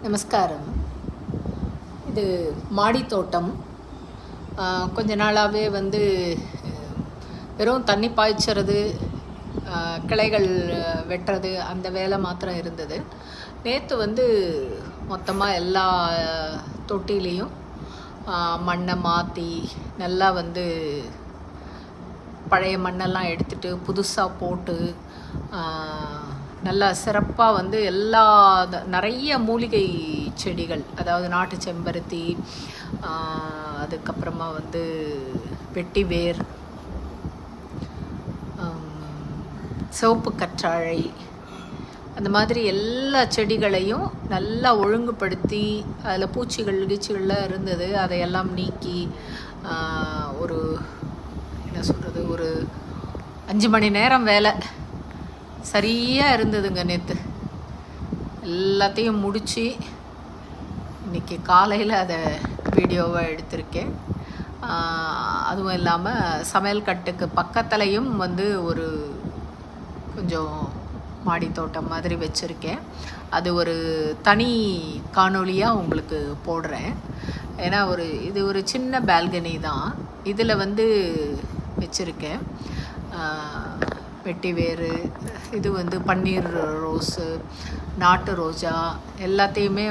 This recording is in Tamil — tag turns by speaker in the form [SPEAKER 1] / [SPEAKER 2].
[SPEAKER 1] நமஸ்காரம். இது மாடி தோட்டம். கொஞ்ச நாளாகவே வெறும் தண்ணி பாய்ச்சறது, கிளைகள் வெட்டுறது அந்த வேலை மாத்திரம் இருந்தது. நேற்று மொத்தமாக எல்லா தொட்டிலையும் மண்ணை மாற்றி நல்லா பழைய மண்ணெல்லாம் எடுத்துட்டு புதுசாக போட்டு நல்லா சிறப்பாக எல்லா நிறைய மூலிகை செடிகள், அதாவது நாட்டு செம்பருத்தி, அதுக்கப்புறமா வெட்டி வேர், சிவப்பு கற்றாழை, அந்த மாதிரி எல்லா செடிகளையும் நல்லா ஒழுங்குபடுத்தி அதில் கீச்சிகள்லாம் இருந்தது, அதையெல்லாம் நீக்கி ஒரு ஒரு 5 மணி நேரம் வேலை சரியாக இருந்ததுங்க. நேற்று எல்லாத்தையும் முடித்து இன்றைக்கி காலையில் அதை வீடியோவை எடுத்திருக்கேன். அதுவும் இல்லாமல் சமையல் கட்டுக்கு பக்கத்துலேயும் ஒரு கொஞ்சம் மாடி தோட்டம் மாதிரி வச்சுருக்கேன். அது ஒரு தனி காணொளியாக உங்களுக்கு போடுறேன். ஏன்னா இது ஒரு சின்ன பால்கனி தான். இதில் வச்சுருக்கேன். வெட்டி வேறு, இது பன்னீர் ரோஸு, நாட்டு ரோஜா எல்லாத்தையுமே